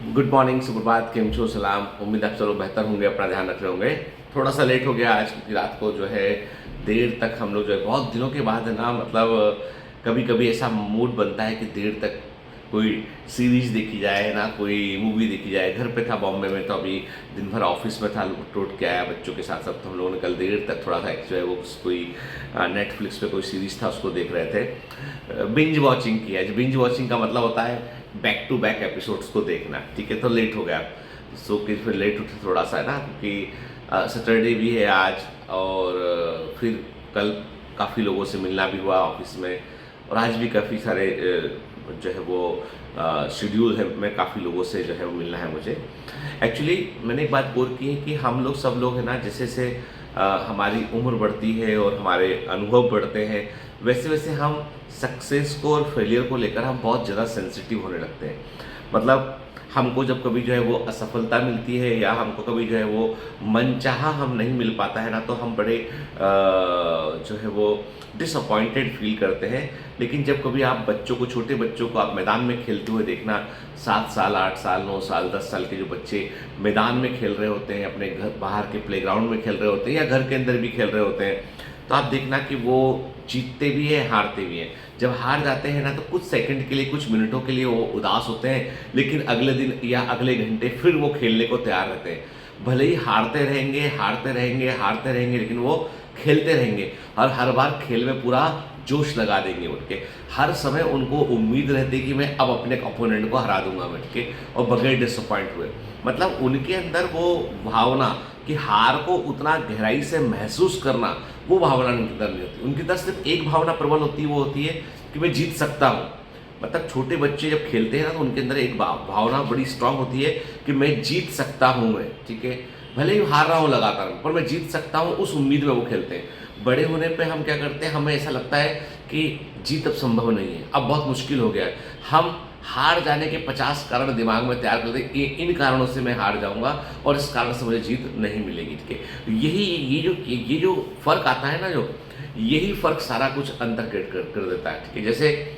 Good morning, सुप्रभात, केम छो, सलाम। उम्मीद आप सब लोग बेहतर होंगे, अपना ध्यान रख रहे होंगे। थोड़ा सा लेट हो गया आज क्योंकि रात को जो है देर तक हम लोग जो है बहुत दिनों के बाद है ना, मतलब कभी कभी ऐसा मूड बनता है कि देर तक कोई सीरीज देखी जाए, है ना, कोई मूवी देखी जाए। घर पे था बॉम्बे में, तो अभी दिन भर ऑफिस में था, लौट के आया बच्चों के साथ सब, तो हम लोगों ने कल देर तक थोड़ा सा जो है वो कोई नेटफ्लिक्स पे कोई सीरीज था उसको देख रहे थे। बिंज वॉचिंग की है। बिंज वॉचिंग का मतलब होता है बैक टू बैक एपिसोड्स को देखना, ठीक है। तो लेट हो गया, सो कि फिर लेट उठे थोड़ा सा, है ना, क्योंकि सैटरडे भी है आज। और फिर कल काफ़ी लोगों से मिलना भी हुआ ऑफिस में, और आज भी काफ़ी सारे जो है वो शेड्यूल है, मैं काफ़ी लोगों से जो है वो मिलना है मुझे। एक्चुअली मैंने एक बात गौर की है कि हम लोग सब लोग है ना, जैसे जैसे हमारी उम्र बढ़ती है और हमारे अनुभव बढ़ते हैं, वैसे वैसे हम सक्सेस को और फेलियर को लेकर हम बहुत ज़्यादा सेंसिटिव होने लगते हैं। मतलब हमको जब कभी जो है वो असफलता मिलती है या हमको कभी जो है वो मनचाहा हम नहीं मिल पाता है ना, तो हम बड़े जो है वो डिसअपॉइंटेड फील करते हैं। लेकिन जब कभी आप बच्चों को, छोटे बच्चों को आप मैदान में खेलते हुए देखना, 7 साल, 8 साल, 9 साल, 10 साल के जो बच्चे मैदान में खेल रहे होते हैं, अपने घर बाहर के प्लेग्राउंड में खेल रहे होते हैं या घर के अंदर भी खेल रहे होते हैं, तो आप देखना कि वो जीतते भी हैं, हारते भी हैं। जब हार जाते हैं ना, तो कुछ सेकंड के लिए, कुछ मिनटों के लिए वो उदास होते हैं, लेकिन अगले दिन या अगले घंटे फिर वो खेलने को तैयार रहते हैं। भले ही हारते रहेंगे, हारते रहेंगे, हारते रहेंगे, लेकिन वो खेलते रहेंगे और हर बार खेल में पूरा जोश लगा देंगे उठ के। हर समय उनको उम्मीद रहती है कि मैं अब अपने अपोनेंट को हरा दूंगा बैठ के, और बगैर डिसअपॉइंट हुए। मतलब उनके अंदर वो भावना कि हार को उतना गहराई से महसूस करना, वो भावना उनके अंदर नहीं होती। उनके अंदर सिर्फ एक भावना प्रबल होती है, वो होती है कि मैं जीत सकता हूँ। मतलब छोटे बच्चे जब खेलते हैं ना, तो उनके अंदर एक भावना बड़ी स्ट्रांग होती है कि मैं जीत सकता हूँ मैं, ठीक है। भले ही हार रहा हूँ लगातार, पर मैं जीत सकता हूँ, उस उम्मीद में वो खेलते हैं। बड़े होने पे हम क्या करते हैं, हमें ऐसा लगता है कि जीत अब संभव नहीं है, अब बहुत मुश्किल हो गया है। हम हार जाने के 50 कारण दिमाग में तैयार करते हैं, इन कारणों से मैं हार जाऊंगा और इस कारण से मुझे जीत नहीं मिलेगी, ठीक है। यही ये जो फर्क आता है ना, जो यही फर्क सारा कुछ अंतर कर देता है, ठीक है। जैसे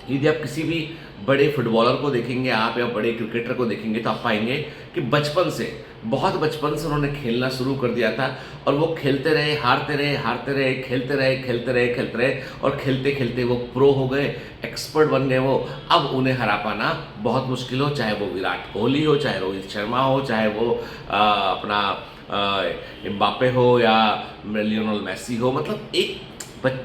यदि आप किसी भी बड़े फुटबॉलर को देखेंगे आप, या बड़े क्रिकेटर को देखेंगे, तो आप पाएंगे कि बचपन से, बहुत बचपन से उन्होंने खेलना शुरू कर दिया था, और वो खेलते रहे, हारते रहे, हारते रहे, खेलते रहे, खेलते रहे, खेलते रहे, और खेलते खेलते वो प्रो हो गए, एक्सपर्ट बन गए वो। अब उन्हें हरा पाना बहुत मुश्किल हो, चाहे वो विराट कोहली हो, चाहे रोहित शर्मा हो, चाहे वो अपना एम्बापे हो, या लियोनेल मेसी हो। मतलब एक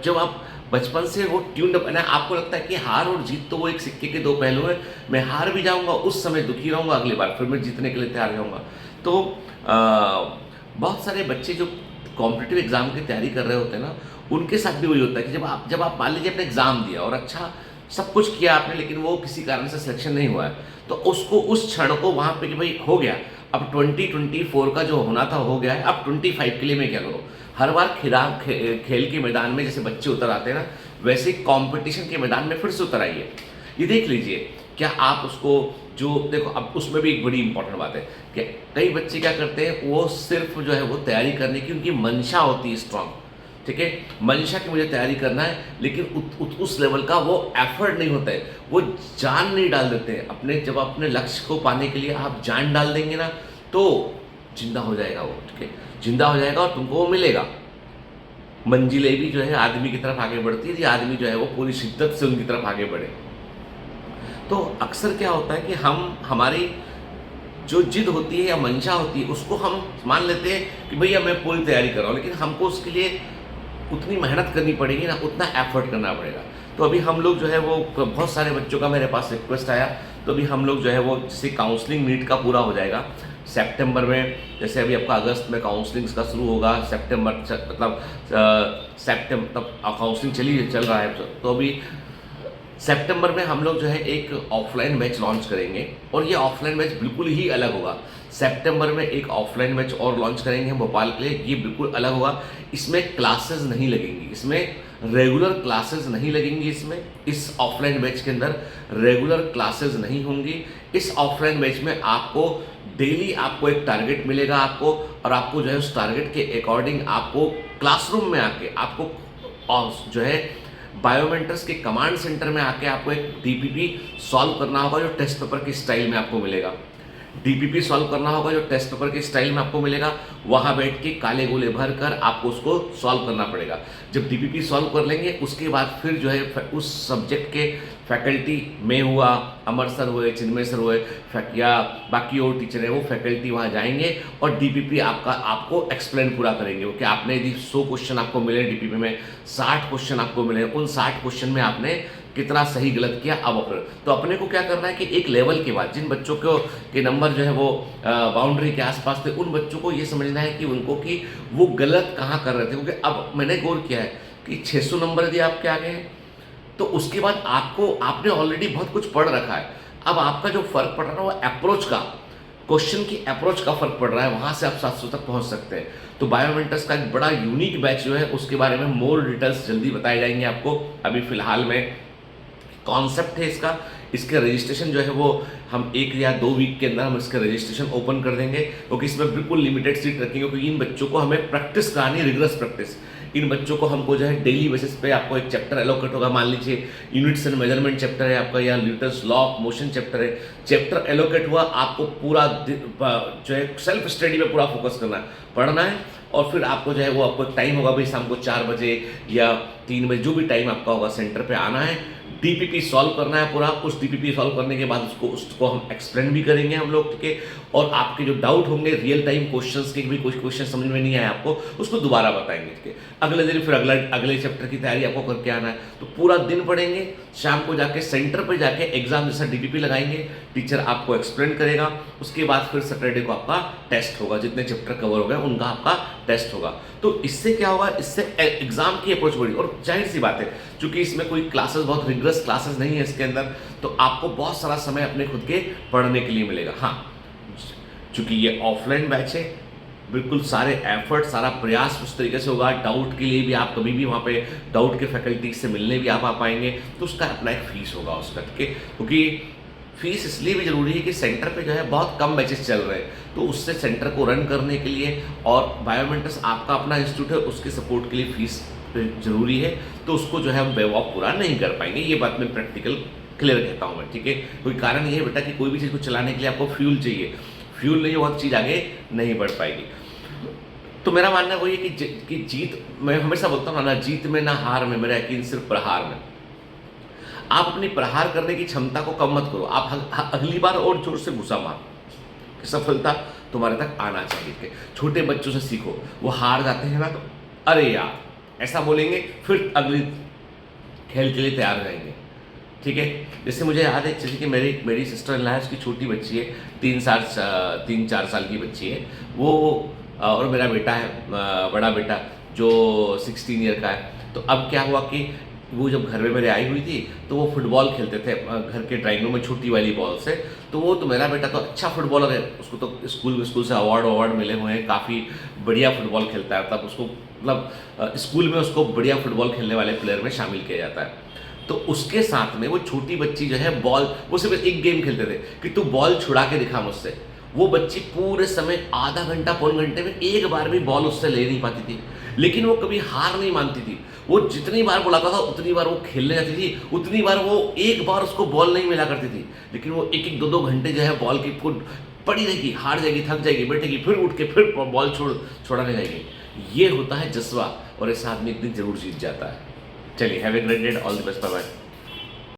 जब आप बचपन से वो ट्यून्ड अप है ना, आपको लगता है कि हार और जीत तो वो एक सिक्के के दो पहलू हैं। मैं हार भी जाऊंगा, उस समय दुखी रहूंगा, अगली बार फिर मैं जीतने के लिए तैयार रहूंगा। तो बहुत सारे बच्चे जो कॉम्पिटिटिव एग्जाम की तैयारी कर रहे होते हैं ना, उनके साथ भी वही होता है कि जब आप मान लीजिए अपने एग्जाम दिया और अच्छा सब कुछ किया आपने, लेकिन वो किसी कारण से सिलेक्शन नहीं हुआ है, तो उसको उस क्षण को वहां पे कि भाई हो गया, अब 2024 का जो होना था हो गया है, अब 25 के लिए मैं क्या करूँ। हर बार खेल के मैदान में जैसे बच्चे उतर आते हैं ना, वैसे कंपटीशन के मैदान में फिर से उतर आइए। ये देख लीजिए, क्या आप उसको, जो देखो अब उसमें भी एक बड़ी इंपॉर्टेंट बात है कि कई बच्चे क्या करते हैं, वो सिर्फ जो है वो तैयारी करने की उनकी मंशा होती है स्ट्रांग, ठीक है। मंशा की मुझे तैयारी करना है, लेकिन उस लेवल का वो एफर्ट नहीं होता है, वो जान नहीं डाल देते हैं अपने। जब अपने लक्ष्य को पाने के लिए आप जान डाल देंगे ना, तो जिंदा हो जाएगा वो, ठीक है, जिंदा हो जाएगा और तुमको वो मिलेगा। मंजिलें भी जो है आदमी की तरफ आगे बढ़ती है, ये आदमी जो है वो पूरी शिद्दत से उनकी तरफ आगे बढ़े। तो अक्सर क्या होता है कि हमारी जो जिद होती है या मंशा होती है, उसको हम मान लेते हैं कि भैया मैं पूरी तैयारी कर रहा हूँ, लेकिन हमको उसके लिए उतनी मेहनत करनी पड़ेगी ना, उतना एफर्ट करना पड़ेगा। तो अभी हम लोग जो है वो, बहुत सारे बच्चों का मेरे पास रिक्वेस्ट आया, तो अभी हम लोग जो है वो, जैसे काउंसलिंग नीट का पूरा हो जाएगा सितंबर में, जैसे अभी आपका अगस्त में काउंसलिंग का शुरू होगा, सितंबर मतलब सितंबर तब काउंसलिंग चल रहा है, तो अभी सितंबर में हम लोग जो है एक ऑफलाइन बैच लॉन्च करेंगे, और ये ऑफलाइन बैच बिल्कुल ही अलग होगा। सितंबर में एक ऑफलाइन बैच और लॉन्च करेंगे हम भोपाल के लिए, ये बिल्कुल अलग होगा। इसमें क्लासेस नहीं लगेंगी, इसमें रेगुलर क्लासेस नहीं लगेंगी, इसमें इस ऑफलाइन बैच के अंदर रेगुलर क्लासेस नहीं होंगी। इस ऑफलाइन बैच में आपको डेली आपको एक टारगेट मिलेगा आपको, और आपको जो है उस टारगेट के अकॉर्डिंग आपको क्लासरूम में आके आपको जो है बायोमेंटर्स के कमांड सेंटर में आके आपको एक डीपीपी सॉल्व करना होगा जो टेस्ट पेपर की स्टाइल में आपको मिलेगा। डीपीपी सॉल्व करना होगा जो टेस्ट पेपर के स्टाइल में आपको मिलेगा, वहां बैठ के काले गोले भर कर आपको उसको सॉल्व करना पड़ेगा। जब डीपीपी सॉल्व कर लेंगे उसके बाद फिर जो है उस सब्जेक्ट के फैकल्टी में हुआ, अमर सर हुए, चिन्मय सर हुए या बाकी और टीचर है वो फैकल्टी वहाँ जाएंगे और डीपीपी आपको एक्सप्लेन पूरा करेंगे। ओके, आपने यदि 100 क्वेश्चन आपको मिले डीपीपी में, 60 क्वेश्चन आपको मिले, उन 60 क्वेश्चन में आपने कितना सही गलत किया अब अपने तो अपने को क्या करना है कि एक लेवल के बाद जिन बच्चों को के नंबर जो है वो बाउंड्री के आसपास थे, उन बच्चों को ये समझना है कि उनको कि वो गलत कहाँ कर रहे थे। क्योंकि अब मैंने गौर किया है कि 600 नंबर यदि आपके आगे हैं तो उसके बाद आपने ऑलरेडी बहुत कुछ पढ़ रखा है। अब आपका जो फर्क पड़ रहा है वो अप्रोच का, क्वेश्चन की अप्रोच का फर्क पड़ रहा है, वहां से आप 700 तक पहुंच सकते हैं। तो बायोमेंटर्स का एक बड़ा यूनिक बैच जो है उसके बारे में मोर डिटेल्स जल्दी बताए जाएंगे आपको। अभी फिलहाल में कॉन्सेप्ट है इसका, इसके रजिस्ट्रेशन जो है वो हम 1 या 2 वीक के अंदर हम इसका रजिस्ट्रेशन ओपन कर देंगे, क्योंकि इसमें बिल्कुल लिमिटेड सीट रखेंगे। क्योंकि इन बच्चों को हमें प्रैक्टिस करानी, रिगरस प्रैक्टिस। इन बच्चों को हमको जो है डेली बेसिस पे आपको एक चैप्टर एलोकेट होगा। मान लीजिए यूनिट्स एंड मेजरमेंट चैप्टर है आपका, या Newton's law of motion chapter है, चैप्टर एलोकेट हुआ, आपको पूरा जो है सेल्फ स्टडी पे पूरा फोकस करना है, पढ़ना है। और फिर आपको जो है वो आपको टाइम होगा भाई शाम को 4 बजे या 3 बजे, जो भी टाइम आपका होगा सेंटर पे आना है, डीपीपी सॉल्व करना है पूरा। उस डीपीपी सॉल्व करने के बाद उसको हम एक्सप्लेन भी करेंगे हम लोग, ठीक है। और आपके जो डाउट होंगे रियल टाइम क्वेश्चंस के भी, कुछ क्वेश्चन समझ में नहीं आए आपको, उसको दोबारा बताएंगे, ठीक है। अगले दिन फिर अगले चैप्टर की तैयारी आपको करके आना है। तो पूरा दिन पढ़ेंगे, शाम को जाके सेंटर पर जाके एग्जाम जैसा डीपीपी लगाएंगे, टीचर आपको एक्सप्लेन करेगा। उसके बाद फिर सैटरडे को आपका टेस्ट होगा, जितने चैप्टर कवर हो गए उनका आपका टेस्ट होगा। तो इससे क्या होगा, इससे एग्जाम की अप्रोच बढ़ी। और जाहिर सी बात है, चूंकि इसमें कोई क्लासेस, बहुत रिगरस क्लासेस नहीं है इसके अंदर, तो आपको बहुत सारा समय अपने खुद के पढ़ने के लिए मिलेगा। हाँ, चूंकि ये ऑफलाइन बैच है, बिल्कुल सारे एफर्ट, सारा प्रयास उस तरीके से होगा। डाउट के लिए भी आप कभी भी वहाँ पे डाउट के फैकल्टी से मिलने भी आप आ पाएंगे, तो उसका अपना एक फीस होगा उसका, ठीक है। क्योंकि फीस इसलिए भी जरूरी है कि सेंटर पे जो है बहुत कम बैचेस चल रहे हैं, तो उससे सेंटर को रन करने के लिए, और बायोमेंटर्स आपका अपना इंस्टीट्यूट है, उसके सपोर्ट के लिए फीस जरूरी है। तो उसको जो है हम बेवॉक पूरा नहीं कर पाएंगे, ये बात मैं प्रैक्टिकल क्लियर कहता हूँ मैं, ठीक है। कोई कारण ये है बेटा कि कोई भी चीज़ को चलाने के लिए आपको फ्यूल चाहिए, फ्यूल नहीं होगा तो चीज़ आगे नहीं बढ़ पाएगी। तो मेरा मानना वही है कि जीत, मैं हमेशा बोलता हूँ ना, जीत में ना हार में, मेरा यकीन सिर्फ प्रहार में। आप अपनी प्रहार करने की क्षमता को कम मत करो, आप अगली बार और जोर से घुसा मारो, सफलता तुम्हारे तक आना चाहिए। छोटे बच्चों से सीखो, वो हार जाते हैं ना तो अरे यार ऐसा बोलेंगे, फिर अगली खेल के लिए तैयार रहेंगे, ठीक है। जैसे मुझे याद है, जैसे कि मेरी सिस्टर इन लॉ है, उसकी छोटी बच्ची है, 3-4 साल की बच्ची है वो, और मेरा बेटा है, बड़ा बेटा जो 16 ईयर का है। तो अब क्या हुआ कि वो जब घर में मेरे आई हुई थी तो वो फुटबॉल खेलते थे घर के ड्राइंग रूम में छोटी वाली बॉल से। तो मेरा बेटा तो अच्छा फुटबॉलर है, उसको तो स्कूल से अवार्ड मिले हुए हैं, काफ़ी बढ़िया फुटबॉल खेलता है। तब उसको मतलब स्कूल में उसको बढ़िया फुटबॉल खेलने वाले प्लेयर में शामिल किया जाता है। तो उसके साथ में वो छोटी बच्ची जो है बॉल, वो सिर्फ एक गेम खेलते थे कि तू बॉल छुड़ा के दिखा मुझसे। वो बच्ची पूरे समय आधा घंटा पौन घंटे में एक बार भी बॉल उससे ले नहीं पाती थी, लेकिन वो कभी हार नहीं मानती थी। वो जितनी बार बुलाता था उतनी बार वो खेलने जाती थी, उतनी बार वो एक बार उसको बॉल नहीं मिला करती थी, लेकिन वो 1-1, 2-2 घंटे जो है बॉल की पड़ी रहेगी, हार जाएगी, थक जाएगी, बैठेगी, फिर उठ के फिर बॉल छोड़ाने जाएगी। ये होता है जज्बा, और ऐसा आदमी एक दिन जरूर जीत जाता है। चलिए, have a great day, all the best, bye bye.